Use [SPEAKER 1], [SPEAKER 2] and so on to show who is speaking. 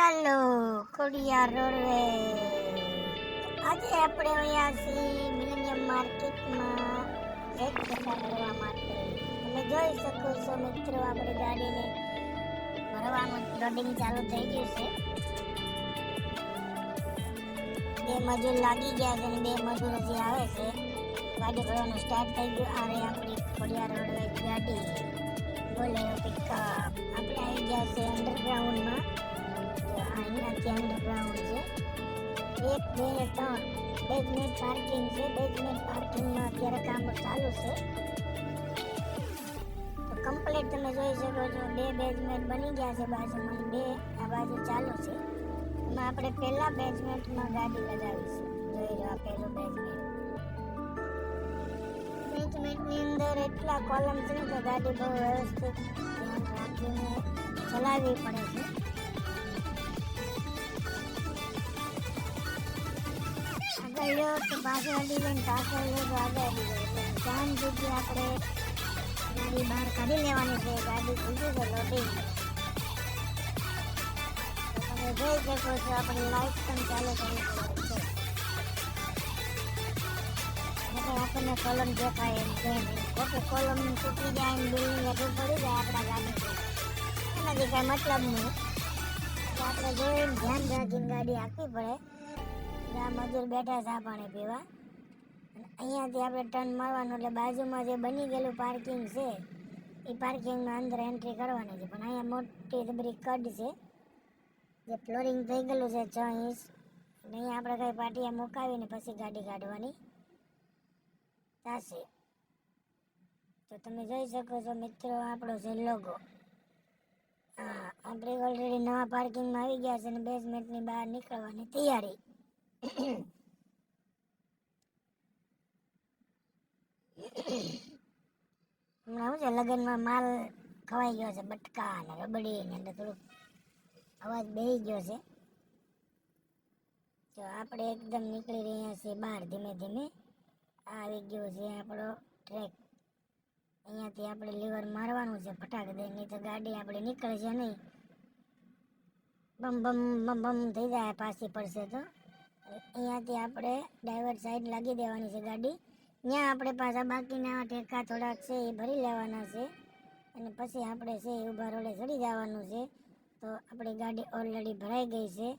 [SPEAKER 1] ચાલો ખોડિયાર રોડવે. આજે આપણે અહીંયા છીએ મિલેનિયમ માર્કેટમાં રેટ પસાર કરવા માટે. તમે જોઈ શકો છો મિત્રો, આપણી ગાડીને ભરવાનું લોડિંગ ચાલુ થઈ ગયું છે. બે મજૂર લાગી ગયા છે અને બે મજૂર હજી આવે છે. ગાડી ભરવાનું સ્ટાર્ટ થઈ ગયું. આ રહી આપણી ખોડિયાર રોડવે ગાડી બોલેરો પિકઅપ. આપણે આવી ગયા છે અંડરગ્રાઉન્ડમાં. અહીંયાથી અંડરગ્રાઉન્ડ છે. 1, 2, 3 બેઝમેન્ટ પાર્કિંગ છે. બેઝમેન્ટ પાર્કિંગમાં અત્યારે કામ ચાલુ છે. તો કમ્પ્લીટ તમે જોઈ શકો છો, 2 બેઝમેન્ટ બની ગયા છે બાજુમાં, 2 આ બાજુ ચાલુ છે. એમાં આપણે પહેલા બેઝમેન્ટમાં ગાડી લગાવીશું. જોઈ લો, આ પહેલું બેઝમેન્ટ. બેઝમેન્ટની અંદર એટલા કોલમ છે ને તો ગાડી બહુ વ્યવસ્થિત ધ્યાન રાખીને ચલાવવી પડે છે. આગળ લો તો પાછળ અડી જાય, પાછળ લો તો આગળ અડી જાય. એટલે ધ્યાન સુધી આપણે ગાડી બહાર કાઢી લેવાની છે. ગાડી ખુલ્લી છે લોડિંગ. તમે જોઈ શકો છો, આપણી લાઇટ પણ ચાલુ કરવી પડે છે. આપણને કોલમ દેખાય એમ છે. ઓકે, કોલમ તૂટી જાય ને બિલ્ડિંગ હેઠળ પડી જાય આપણા ગાડી, એનાથી કાંઈ મતલબ નહીં. એટલે આપણે જોઈને ધ્યાન રાખીને ગાડી આપવી પડે. આ મજૂર બેઠા ચા પાણી પીવા. અહીંયાથી આપણે ટર્ન મારવાનું એટલે બાજુમાં જે બની ગયેલું પાર્કિંગ છે એ પાર્કિંગમાં અંદર એન્ટ્રી કરવાની છે. પણ અહીંયા મોટી જબરી કડ છે, જે ફ્લોરિંગ થઈ ગયેલું છે 6 ઇંચ. એટલે અહીંયા આપણે કંઈ પાટિયા મુકાવીને પછી ગાડી કાઢવાની થશે. તો તમે જોઈ શકો છો મિત્રો, આપણો છે લોગો. હા, આપણે ઓલરેડી નવા પાર્કિંગમાં આવી ગયા છે અને બેઝમેન્ટની બહાર નીકળવાની તૈયારી. હમણાં શું છે, લગ્નમાં માલ ખવાઈ ગયો છે, બટકા ને રબડી ને, એટલે થોડુંક અવાજ બેસી ગયો છે. તો આપણે એકદમ નીકળી રહ્યા છીએ બહાર ધીમે ધીમે. આવી ગયો છે આપણો ટ્રેક. અહીંયાથી આપણે લીવર મારવાનું છે ફટાક દે, નહીં તો ગાડી આપણે નીકળે છે નહીં. બમ બમ બમ બમ થઈ જાય, પાછી પડશે તો. અહીંયાથી આપણે ડ્રાઈવર સાઈડ લાગી દેવાની છે ગાડી. ત્યાં આપણે પાછા બાકીના ટેકા થોડાક છે એ ભરી લેવાના છે અને પછી આપણે છે એ ઊભા રોડે ચડી જવાનું છે. તો આપણી ગાડી ઓલરેડી ભરાઈ ગઈ છે.